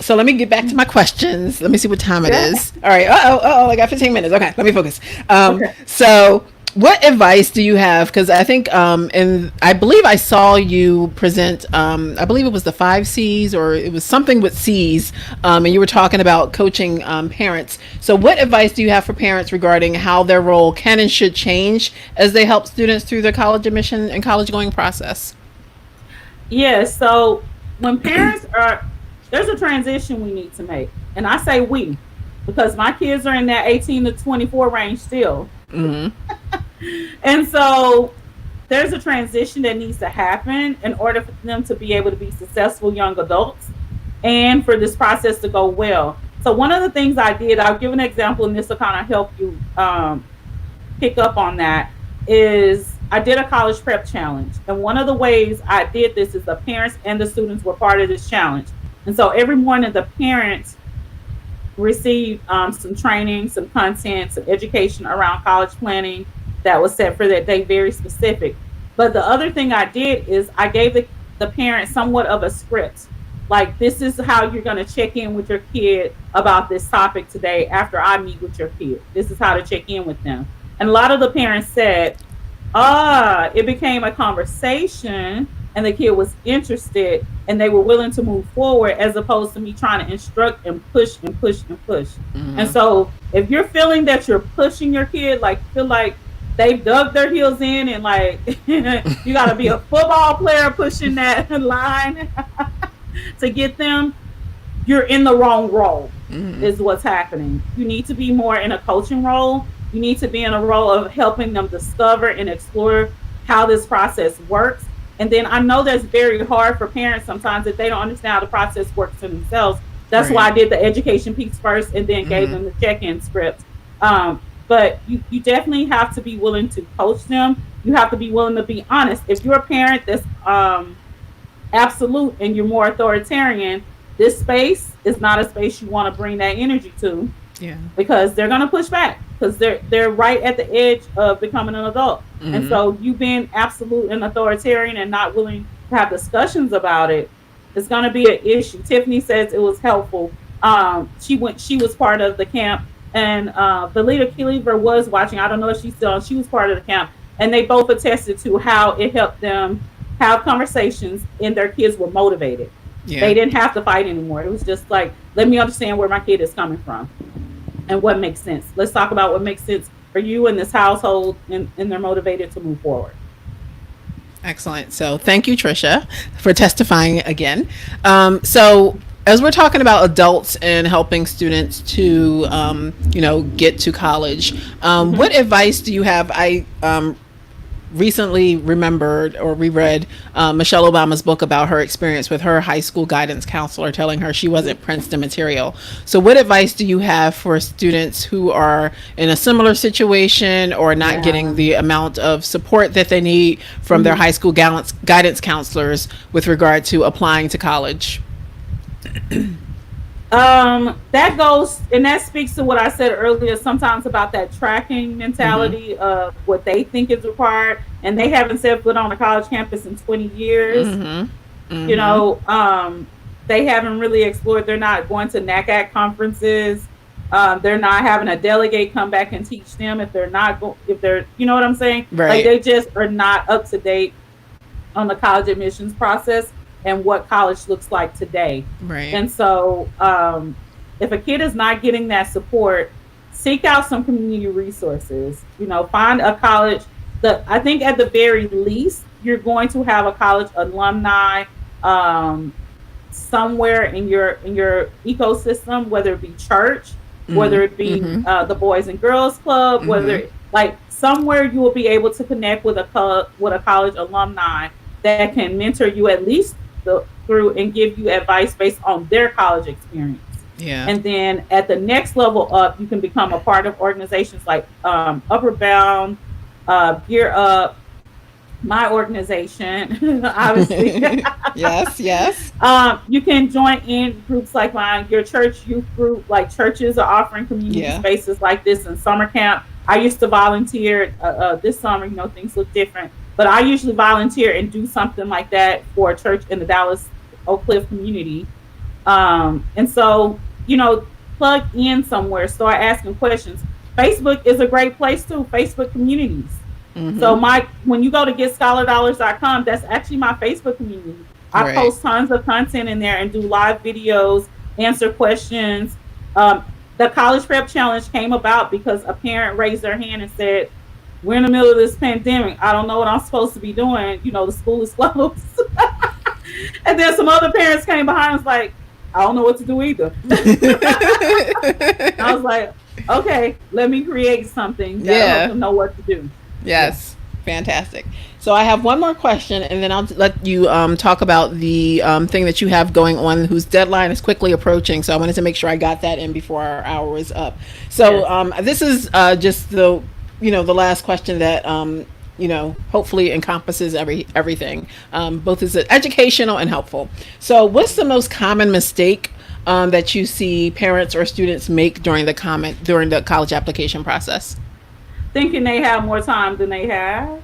So let me get back to my questions. Let me see what time it is. All right. I got 15 minutes. Okay, let me focus. Okay. So What advice do you have? Because I think, and I believe I saw you present. I believe it was the 5 C's, or it was something with C's, and you were talking about coaching parents. So, what advice do you have for parents regarding how their role can and should change as they help students through their college admission and college going process? Yeah, so when parents are, there's a transition we need to make. And I say we, because my kids are in that 18 to 24 range still. Mm-hmm. And so there's a transition that needs to happen in order for them to be able to be successful young adults and for this process to go well. So one of the things I did, I'll give an example, and this will kind of help you pick up on that, is I did a college prep challenge. And one of the ways I did this is the parents and the students were part of this challenge. And so every morning the parents received some training, some content, some education around college planning that was set for that day, very specific. But the other thing I did is I gave the parents somewhat of a script. Like, this is how you're going to check in with your kid about this topic today after I meet with your kid. This is how to check in with them. And a lot of the parents said, it became a conversation and the kid was interested and they were willing to move forward, as opposed to me trying to instruct and push and push and push. Mm-hmm. And so if you're feeling that you're pushing your kid, like feel like they've dug their heels in and like you got to be a football player pushing that line to get them, you're in the wrong role. Mm-hmm. Is what's happening. You need to be more in a coaching role. You need to be in a role of helping them discover and explore how this process works. And then I know that's very hard for parents sometimes if they don't understand how the process works for themselves. That's right. Why I did the education piece first and then gave them the check-in script. But you definitely have to be willing to coach them. You have to be willing to be honest. If you're a parent that's absolute and you're more authoritarian, this space is not a space you want to bring that energy to. Yeah. Because they're going to push back, because they're right at the edge of becoming an adult. Mm-hmm. And so you being absolute and authoritarian and not willing to have discussions about it is going to be an issue. Tiffany says it was helpful. She was part of the camp, and Valita Kiever was watching. I don't know if she's still on. She was part of the camp, and they both attested to how it helped them have conversations and their kids were motivated. Yeah. They didn't have to fight anymore. It was just like, let me understand where my kid is coming from and what makes sense. Let's talk about what makes sense for you in this household, and they're motivated to move forward. Excellent. So thank you, Trisha, for testifying again. So as we're talking about adults and helping students to, get to college, what advice do you have? I recently remembered or reread Michelle Obama's book about her experience with her high school guidance counselor telling her she wasn't Princeton material. So what advice do you have for students who are in a similar situation or not getting the amount of support that they need from their high school guidance counselors with regard to applying to college? That goes, and that speaks to what I said earlier, sometimes about that tracking mentality of what they think is required, and they haven't set foot on a college campus in 20 years. You know, they haven't really explored. They're not going to NACAC conferences. They're not having a delegate come back and teach them if they're not if they're, you know what I'm saying? Right. Like, they just are not up to date on the college admissions process and what college looks like today. Right. And so if a kid is not getting that support, seek out some community resources. You know, find a college that, I think at the very least, you're going to have a college alumni somewhere in your ecosystem, whether it be church, whether it be the Boys and Girls Club, whether like somewhere you will be able to connect with a college alumni that can mentor you at least through and give you advice based on their college experience. Yeah. And then at the next level up, you can become a part of organizations like Upper Bound, Gear Up, my organization, obviously. Yes. You can join in groups like mine, your church youth group. Like, churches are offering community spaces like this in summer camp. I used to volunteer this summer. You know, things look different. But I usually volunteer and do something like that for a church in the Dallas Oak Cliff community. And so, you know, plug in somewhere, start asking questions. Facebook is a great place too, Facebook communities. So when you go to getscholardollars.com, that's actually my Facebook community. I post tons of content in there and do live videos, answer questions. The College Prep Challenge came about because a parent raised their hand and said, we're in the middle of this pandemic. I don't know what I'm supposed to be doing. The school is closed. And then some other parents came behind and was like, I don't know what to do either. I was like, okay, let me create something that help them know what to do. Yes. Fantastic. So I have one more question, and then I'll let you talk about the thing that you have going on, whose deadline is quickly approaching. So I wanted to make sure I got that in before our hour was up. So this is just the last question that hopefully encompasses everything, both as educational and helpful. So what's the most common mistake that you see parents or students make during the college application process? Thinking they have more time than they have.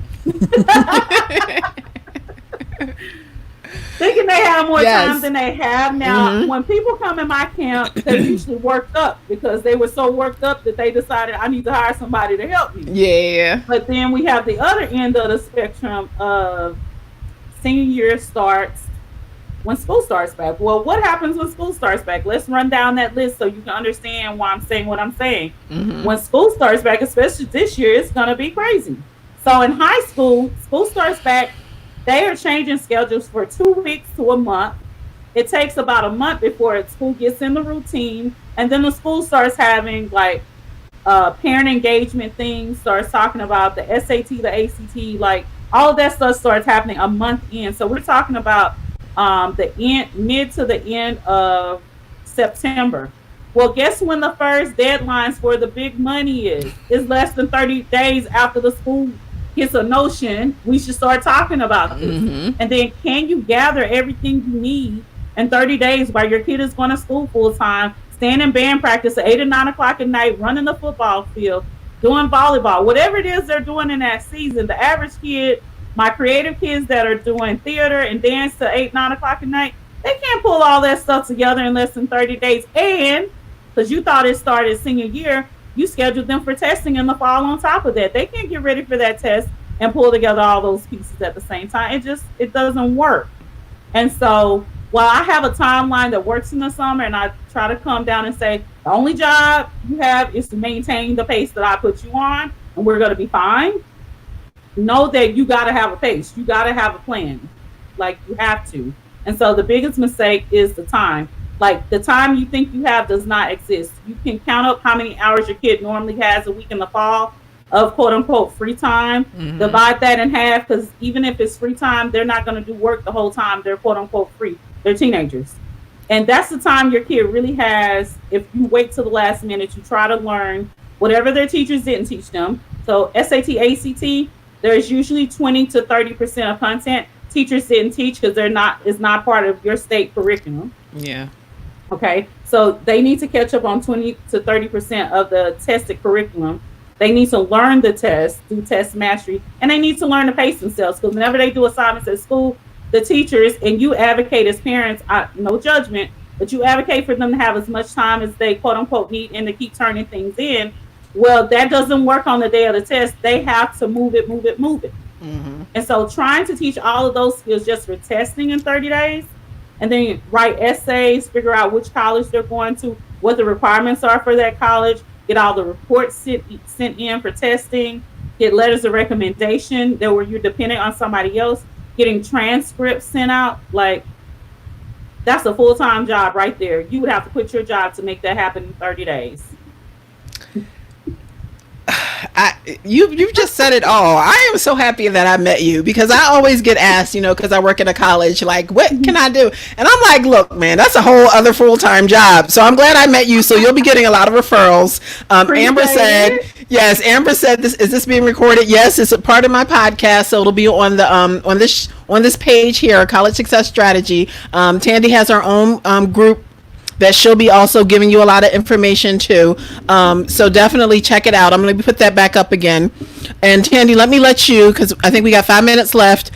Thinking they have more time than they have. Now, when people come in my camp, they're usually worked up because they were so worked up that they decided I need to hire somebody to help me. Yeah. But then we have the other end of the spectrum of senior year starts when school starts back. Well, what happens when school starts back? Let's run down that list so you can understand why I'm saying what I'm saying. When school starts back, especially this year, it's going to be crazy. So in high school, school starts back. They are changing schedules for 2 weeks to a month. It takes about a month before school gets in the routine. And then the school starts having like parent engagement things, starts talking about the SAT, the ACT, like all of that stuff starts happening a month in. So we're talking about mid to the end of September. Well, guess when the first deadlines for the big money is? It's less than 30 days after the school gets a notion. We should start talking about this. And then can you gather everything you need in 30 days while your kid is going to school full time, staying in band practice at 8 or 9 o'clock at night, running the football field, doing volleyball, whatever it is they're doing in that season. The average kid, my creative kids that are doing theater and dance to 8, 9 o'clock at night, they can't pull all that stuff together in less than 30 days. And because you thought it started senior year, you scheduled them for testing in the fall on top of that. They can't get ready for that test and pull together all those pieces at the same time. It doesn't work. And so while I have a timeline that works in the summer and I try to come down and say, the only job you have is to maintain the pace that I put you on and we're going to be fine. Know that you got to have a pace. You got to have a plan. Like you have to. And so the biggest mistake is the time. Like the time you think you have does not exist. You can count up how many hours your kid normally has a week in the fall of quote unquote free time. Divide that in half, because even if it's free time, they're not going to do work the whole time. They're quote unquote free. They're teenagers. And that's the time your kid really has. If you wait till the last minute, you try to learn whatever their teachers didn't teach them. So SAT, ACT, there's usually 20 to 30% of content teachers didn't teach because it's not part of your state curriculum. Yeah. Okay. So they need to catch up on 20 to 30% of the tested curriculum. They need to learn the test, do test mastery, and they need to learn to pace themselves, because whenever they do assignments at school, the teachers, and you advocate as parents, no judgment, but you advocate for them to have as much time as they quote unquote need and to keep turning things in. Well, that doesn't work on the day of the test. They have to move it. And so trying to teach all of those skills just for testing in 30 days, and then write essays, figure out which college they're going to, what the requirements are for that college, get all the reports sent in for testing, get letters of recommendation that where you're dependent on somebody else, getting transcripts sent out. Like, that's a full-time job right there. You would have to quit your job to make that happen in 30 days. You've just said it all. I am so happy that I met you, because I always get asked, because I work in a college, like, what can I do? And I'm like, look, man, that's a whole other full-time job. So I'm glad I met you. So you'll be getting a lot of referrals. Amber said, yes. Amber said, is this being recorded? Yes, it's a part of my podcast. So it'll be on the on this page here, College Success Strategy. Tandy has her own group that she'll be also giving you a lot of information too. So definitely check it out. I'm going to put that back up again. And Tandy, let you, because I think we got 5 minutes left,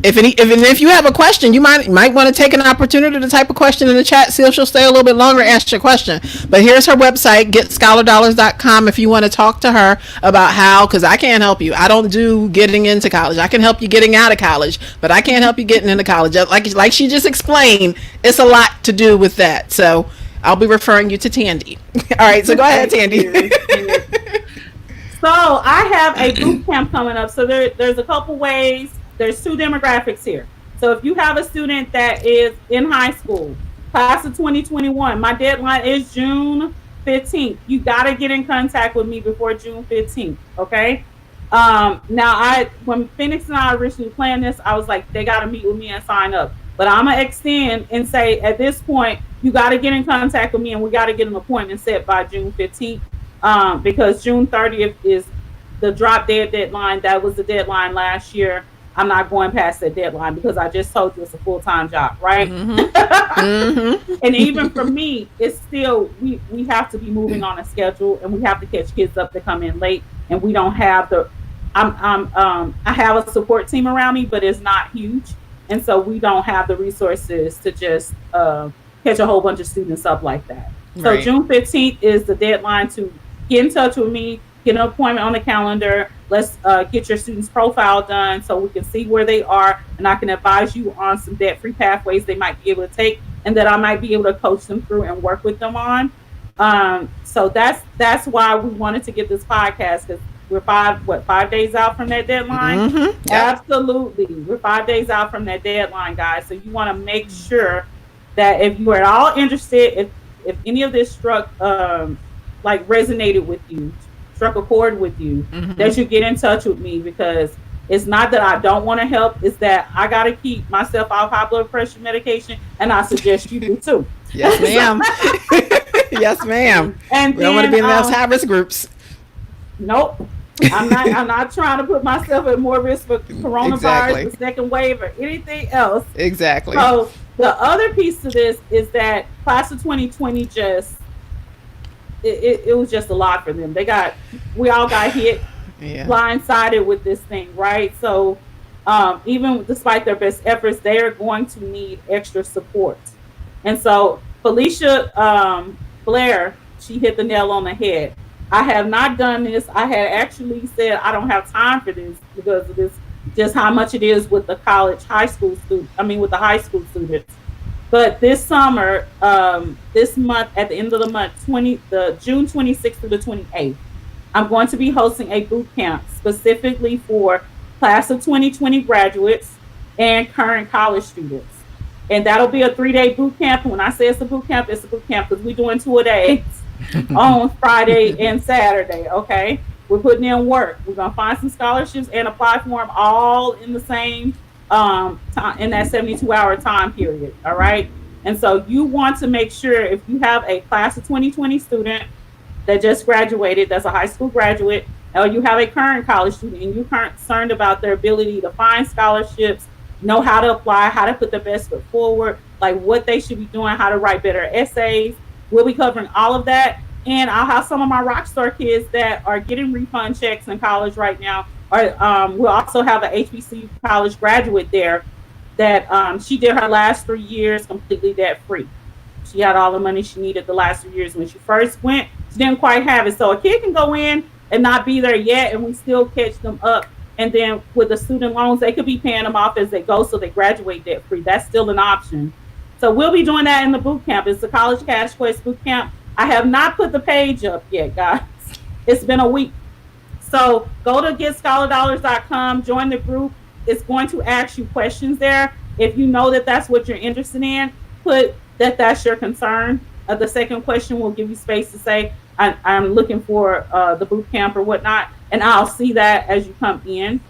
If you have a question, you might want to take an opportunity to type a question in the chat. See if she'll stay a little bit longer, ask your question. But here's her website, getscholardollars.com, if you want to talk to her about how, because I can't help you. I don't do getting into college. I can help you getting out of college, but I can't help you getting into college. Like she just explained, it's a lot to do with that. So I'll be referring you to Tandy. All right, so go ahead, Tandy. So I have a boot camp coming up. So there's a couple ways. There's two demographics here. So if you have a student that is in high school, class of 2021, my deadline is June 15th. You got to get in contact with me before June 15th, okay? Now, when Phoenix and I originally planned this, I was like, they got to meet with me and sign up. But I'm going to extend and say, at this point, you got to get in contact with me and we got to get an appointment set by June 15th. Because June 30th is the drop dead deadline. That was the deadline last year. I'm not going past that deadline because I just told you it's a full-time job, right? And even for me, it's still, we have to be moving on a schedule and we have to catch kids up that come in late, and we don't have I have a support team around me, but it's not huge. And so we don't have the resources to just catch a whole bunch of students up like that. So June 15th is the deadline to get in touch with me, get an appointment on the calendar. Let's get your student's profile done so we can see where they are, and I can advise you on some debt-free pathways they might be able to take and that I might be able to coach them through and work with them on. So that's why we wanted to get this podcast, because we're 5 days out from that deadline? Yep. Absolutely. We're 5 days out from that deadline, guys. So you want to make sure that if you are at all interested, if any of this resonated with you, struck a chord with you, that you get in touch with me, because it's not that I don't want to help, it's that I got to keep myself off high blood pressure medication, and I suggest you do too. Yes, ma'am. Yes, ma'am. And we don't want to be in those high-risk groups. Nope. I'm not trying to put myself at more risk for coronavirus, the second wave, or anything else. Exactly. So the other piece to this is that class of 2020 it was just a lot for them. We all got hit, blindsided with this thing, right? So even despite their best efforts, they are going to need extra support. And so Felicia Blair, she hit the nail on the head. I have not done this. I had actually said I don't have time for this because of this, just how much it is with the with the high school students. But this summer, this month, at the end of the month, June 26th through the 28th, I'm going to be hosting a boot camp specifically for class of 2020 graduates and current college students. And that'll be a 3-day boot camp. And when I say it's a boot camp because we're doing 2-a-days on Friday and Saturday, okay? We're putting in work. We're going to find some scholarships and apply for them all in the same time, in that 72-hour time period, all right? And so you want to make sure, if you have a class of 2020 student that just graduated, that's a high school graduate, or you have a current college student and you're concerned about their ability to find scholarships, know how to apply, how to put their best foot forward, like what they should be doing, how to write better essays. We'll be covering all of that. And I'll have some of my Rockstar kids that are getting refund checks in college right now. We'll also have an HBCU college graduate there that she did her last 3 years completely debt free. She had all the money she needed the last 3 years. When she first went, she didn't quite have it. So a kid can go in and not be there yet, and we still catch them up. And then with the student loans, they could be paying them off as they go, so they graduate debt free. That's still an option. So we'll be doing that in the boot camp. It's the College Cash Quest boot camp. I have not put the page up yet, guys. It's been a week. So go to getscholardollars.com, join the group. It's going to ask you questions there. If you know that that's what you're interested in, put that that's your concern. The second question will give you space to say, I'm looking for the boot camp or whatnot, and I'll see that as you come in.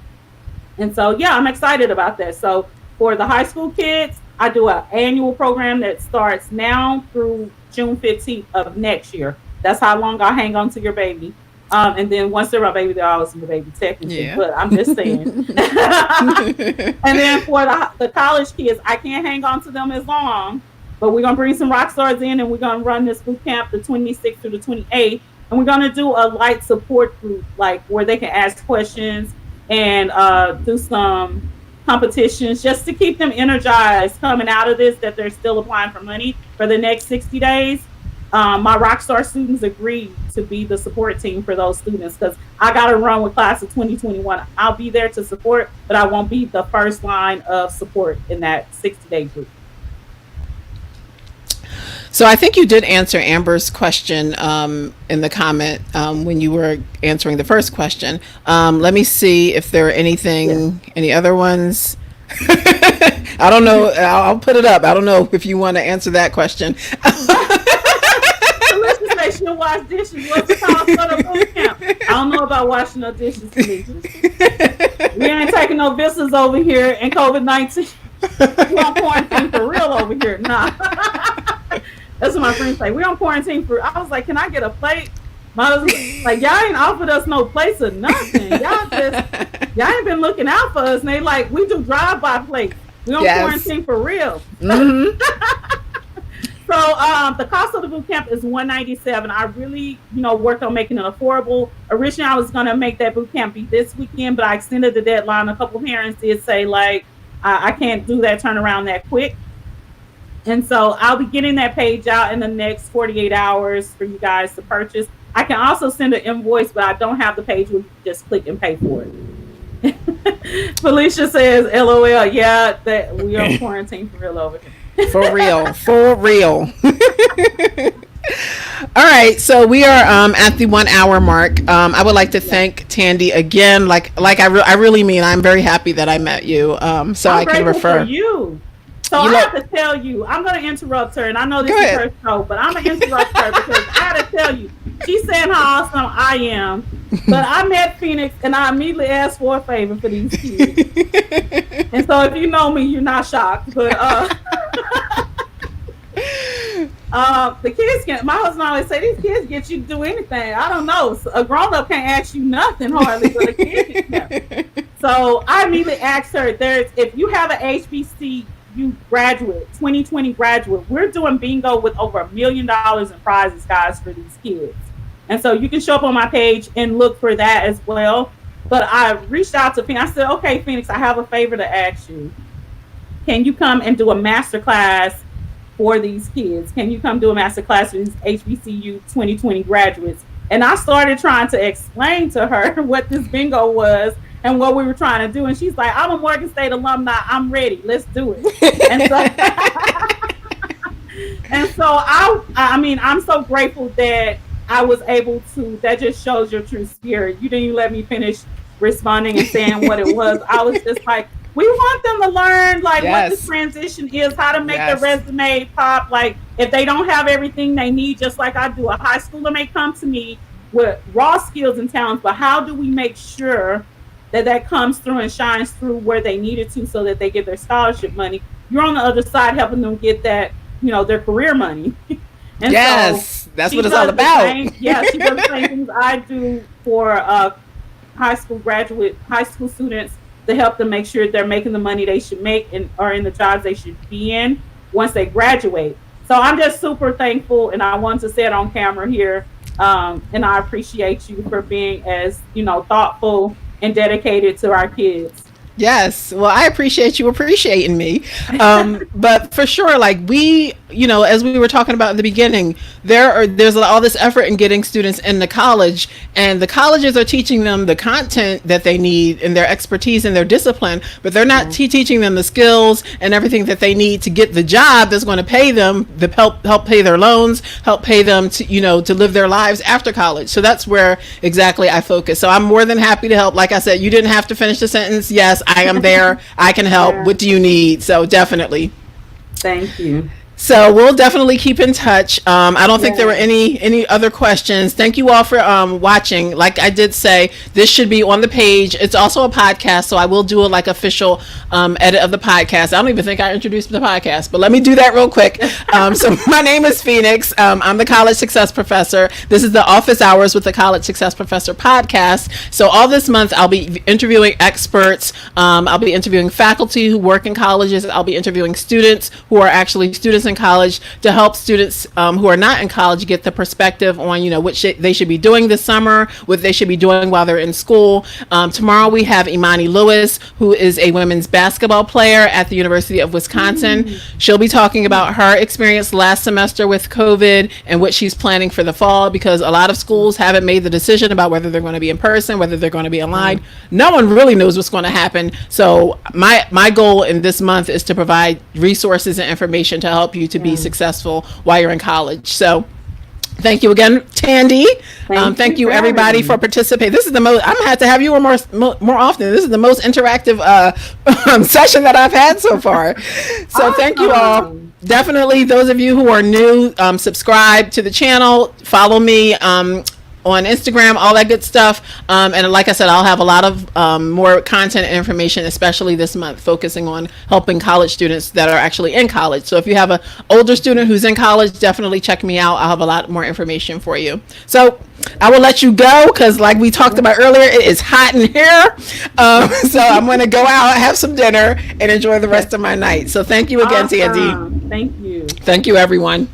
And so, yeah, I'm excited about that. So for the high school kids, I do an annual program that starts now through June 15th of next year. That's how long I hang on to your baby. And then once they're my baby, they're always my baby technically, but I'm just saying. And then for the college kids, I can't hang on to them as long, but we're going to bring some rock stars in, and we're going to run this boot camp the 26th through the 28th. And we're going to do a light support group, like where they can ask questions and do some competitions, just to keep them energized coming out of this, that they're still applying for money for the next 60 days. My Rockstar students agreed to be the support team for those students, because I got to run with class of 2021. I'll be there to support, but I won't be the first line of support in that 60-day group. So I think you did answer Amber's question in the comment when you were answering the first question. Let me see if there are any other ones. I don't know. I'll put it up. I don't know if you want to answer that question. Let's say she'll wash dishes. What's the cost of the boot camp? I don't know about washing no dishes. We ain't taking no visitors over here in COVID-19. We on quarantine for real over here. Nah. That's what my friends say. We on quarantine for. I was like, can I get a plate? My husband like, y'all ain't offered us no plates or nothing. Y'all ain't been looking out for us. And they like, we do drive-by plates. We on quarantine for real. Mm-hmm. So the cost of the boot camp is $197. I really, worked on making it affordable. Originally, I was going to make that boot camp be this weekend, but I extended the deadline. A couple of parents did say, like, I can't do that turnaround that quick. And so I'll be getting that page out in the next 48 hours for you guys to purchase. I can also send an invoice, but I don't have the page where you just click and pay for it. Felicia says, LOL, yeah, that we are quarantined for real over here. For real, for real. All right, so we are at the 1 hour mark. I would like to thank Tandy again. I really mean, I'm very happy that I met you. So I can refer for you. So I have to tell you, I'm going to interrupt her, and I know this is her show, but I'm going to interrupt her because I got to tell you, she's saying how awesome I am, but I met Phoenix, and I immediately asked for a favor for these kids. And so if you know me, you're not shocked, but the kids can, my husband always say, these kids get you to do anything. I don't know. A grown-up can't ask you nothing hardly, but a kid can. So I immediately asked her, if you have an HBCU graduate, 2020 graduate, we're doing bingo with over $1 million in prizes, guys, for these kids. And so you can show up on my page and look for that as well. But I reached out to Phoenix. I said, okay, Phoenix, I have a favor to ask you. Can you come and do a master class for these kids? Can you come do a master class for these HBCU 2020 graduates? And I started trying to explain to her what this bingo was and what we were trying to do. And she's like, I'm a Morgan State alumni. I'm ready. Let's do it. And so I mean, I'm so grateful that I was able to, that just shows your true spirit. You didn't even let me finish responding and saying what it was. I was just like, we want them to learn what the transition is, how to make their resume pop. Like if they don't have everything they need, just like I do, a high schooler may come to me with raw skills and talents, but how do we make sure that comes through and shines through where they need it to so that they get their scholarship money? You're on the other side helping them get that, their career money. And so that's what it's all about. She does the same things I do for high school students to help them make sure they're making the money they should make and are in the jobs they should be in once they graduate. So I'm just super thankful, and I wanted to say it on camera here. And I appreciate you for being as, thoughtful and dedicated to our kids. Yes. Well, I appreciate you appreciating me. But for sure, we, as we were talking about in the beginning, there's all this effort in getting students into college, and the colleges are teaching them the content that they need and their expertise and their discipline, but they're not teaching them the skills and everything that they need to get the job that's going to pay them, help pay their loans, help pay them to, to live their lives after college. So that's where exactly I focus. So I'm more than happy to help. Like I said, you didn't have to finish the sentence. Yes, I am there. I can help. What do you need? So definitely. Thank you. So we'll definitely keep in touch. I don't think there were any other questions. Thank you all for watching. Like I did say, this should be on the page. It's also a podcast, so I will do a official edit of the podcast. I don't even think I introduced the podcast, but let me do that real quick. So my name is Phoenix. I'm the College Success Professor. This is the Office Hours with the College Success Professor podcast. So all this month, I'll be interviewing experts. I'll be interviewing faculty who work in colleges. I'll be interviewing students who are actually students in in college to help students who are not in college get the perspective on, what they should be doing this summer, what they should be doing while they're in school. Tomorrow we have Imani Lewis, who is a women's basketball player at the University of Wisconsin. She'll be talking about her experience last semester with COVID and what she's planning for the fall, because a lot of schools haven't made the decision about whether they're going to be in person, whether they're going to be online. No one really knows what's going to happen. So my goal in this month is to provide resources and information to help you to be successful while you're in college. So thank you again, Tandy. Thank you everybody for participating. This is the most, I'm gonna have to have you on more often. This is the most interactive session that I've had so far. So thank you all. Definitely, those of you who are new, subscribe to the channel, follow me on Instagram, all that good stuff. And like I said, I'll have a lot of more content and information, especially this month, focusing on helping college students that are actually in college. So if you have an older student who's in college, definitely check me out. I'll have a lot more information for you. So I will let you go, because like we talked about earlier, it is hot in here. So I'm going to go out, have some dinner, and enjoy the rest of my night. So thank you again, Tandy. Thank you. Thank you, everyone.